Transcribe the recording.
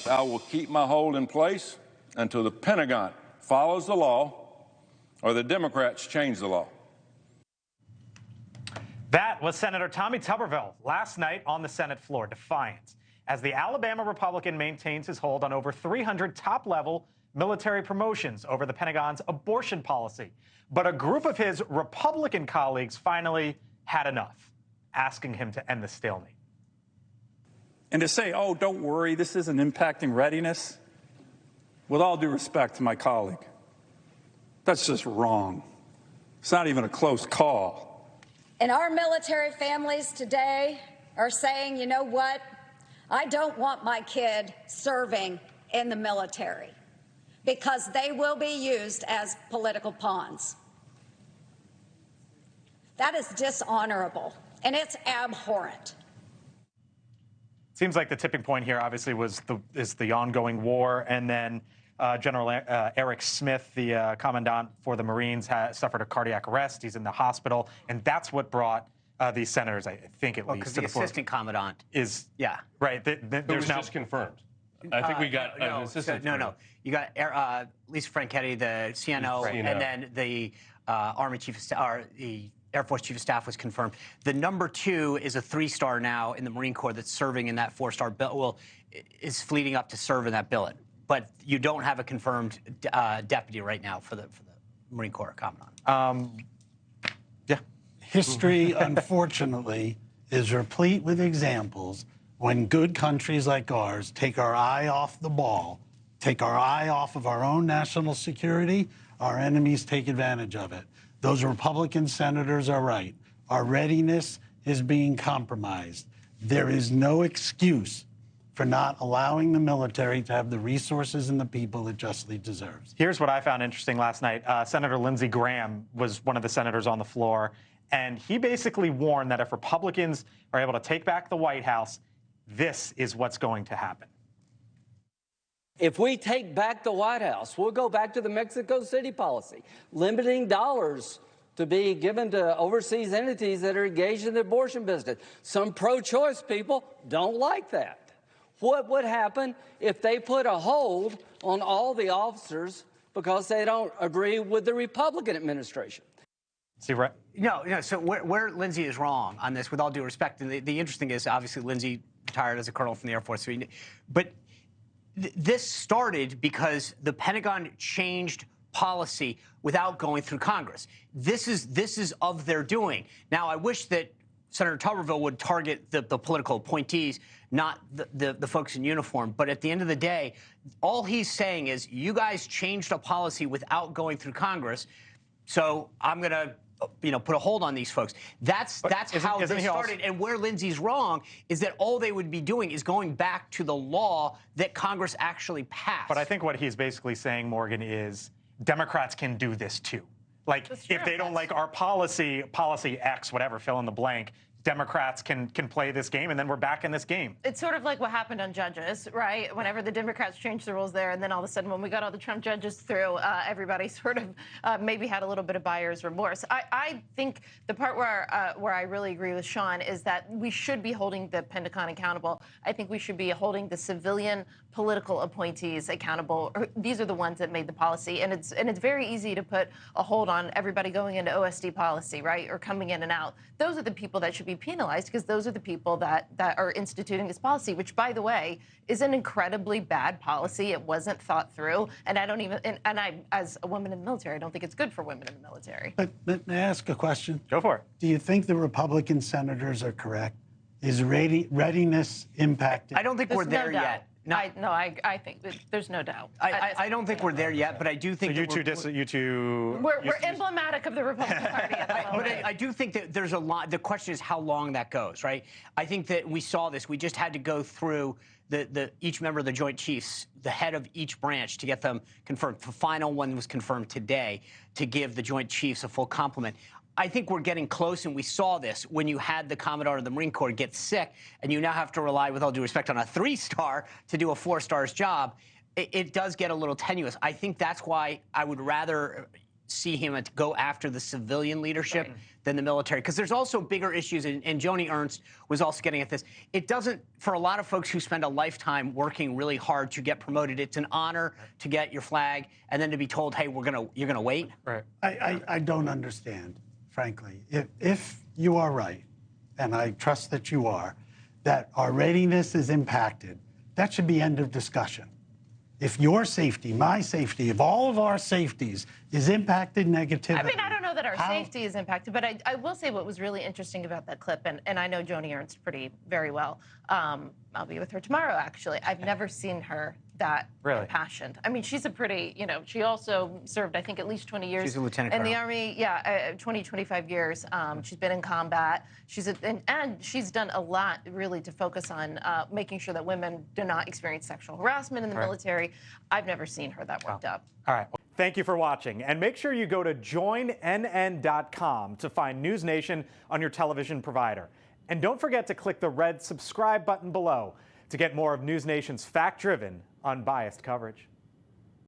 I will keep my hold in place until the Pentagon follows the law or the Democrats change the law. That was Senator Tommy Tuberville last night on the Senate floor, defiant, as the Alabama Republican maintains his hold on over 300 top-level military promotions over the Pentagon's abortion policy. But a group of his Republican colleagues finally had enough, asking him to end the stalemate. And to say, oh, don't worry, this isn't impacting readiness, with all due respect to my colleague, that's just wrong. It's not even a close call. And our military families today are saying, you know what? I don't want my kid serving in the military because they will be used as political pawns. That is dishonorable, and it's abhorrent. Seems like the tipping point here, obviously, is the ongoing war, and then General Eric Smith, the commandant for the Marines, suffered a cardiac arrest. He's in the hospital, and that's what brought these senators, I think, at least, to the assistant commandant is right. There's was just confirmed. I think we got an assistant. No. You got Lisa Franchetti, the CNO, and then the Army Chief of Staff, or the Air Force Chief of Staff was confirmed. The number 2 is a 3-star now in the Marine Corps that's serving in that 4-star bill. Well, is fleeting up to serve in that billet. But you don't have a confirmed deputy right now for the Marine Corps commandant. History, unfortunately, is replete with examples when good countries like ours take our eye off the ball, take our eye off of our own national security, our enemies take advantage of it. Those Republican senators are right. Our readiness is being compromised. There is no excuse for not allowing the military to have the resources and the people it justly deserves. Here's what I found interesting last night. Senator Lindsey Graham was one of the senators on the floor, and he basically warned that if Republicans are able to take back the White House, this is what's going to happen. If we take back the White House, we'll go back to the Mexico City policy, limiting dollars to be given to overseas entities that are engaged in the abortion business. Some pro-choice people don't like that. What would happen if they put a hold on all the officers because they don't agree with the Republican administration? See, right? No. So where Lindsey is wrong on this, with all due respect, and the interesting is obviously Lindsey retired as a colonel from the Air Force, but this started because the Pentagon changed policy without going through Congress. This is of their doing. Now, I wish that Senator Tuberville would target the political appointees, not the folks in uniform. But at the end of the day, all he's saying is, you guys changed a policy without going through Congress, so I'm going to put a hold on these folks. That's how this started. And where Lindsey's wrong is that all they would be doing is going back to the law that Congress actually passed. But I think what he's basically saying, Morgan, is Democrats can do this too. Like, if they don't like our policy X, whatever, fill in the blank, Democrats can play this game, and then we're back in this game. It's sort of like what happened on judges, right? Whenever the Democrats changed the rules there, and then all of a sudden when we got all the Trump judges through, everybody sort of maybe had a little bit of buyer's remorse. I think the part where I really agree with Sean is that we should be holding the Pentagon accountable. I think we should be holding the civilian political appointees accountable. These are the ones that made the policy, and it's very easy to put a hold on everybody going into OSD policy, right, or coming in and out. Those are the people that should be penalized, because those are the people that are instituting this policy, which, by the way, is an incredibly bad policy. It wasn't thought through, and I don't even, and I, as a woman in the military, I don't think it's good for women in the military. But may I ask a question? Go for it. Do you think the Republican senators are correct? Is readiness impacted? I don't think we're there yet. I think there's no doubt. I don't think we're there yet, but I do think we're emblematic of the Republican Party at the moment. But I do think that there's a lot. The question is how long that goes, right? I think that we saw this. We just had to go through each member of the Joint Chiefs, the head of each branch, to get them confirmed. The final one was confirmed today to give the Joint Chiefs a full complement. I think we're getting close, and we saw this when you had the Commodore of the Marine Corps get sick, and you now have to rely, with all due respect, on a 3-star to do a 4-star's job. It does get a little tenuous. I think that's why I would rather see him go after the civilian leadership than the military, because there's also bigger issues, and Joni Ernst was also getting at this. It doesn't, for a lot of folks who spend a lifetime working really hard to get promoted, it's an honor to get your flag and then to be told, hey, you're gonna wait. Right. I don't understand, frankly. If you are right, and I trust that you are, that our readiness is impacted, that should be end of discussion. If your safety, my safety, if all of our safeties is impacted negatively. I mean, I don't know that our safety is impacted, but I will say what was really interesting about that clip, and I know Joni Ernst very well. I'll be with her tomorrow, actually. I've never seen her that impassioned. I mean, she's a pretty, she also served, I think, at least 20 years. She's a lieutenant in colonel. the Army, 20, 25 years. She's been in combat. And she's done a lot, really, to focus on making sure that women do not experience sexual harassment in the military. I've never seen her that worked up. All right. Thank you for watching. And make sure you go to joinnn.com to find NewsNation on your television provider. And don't forget to click the red subscribe button below to get more of NewsNation's fact-driven, unbiased coverage.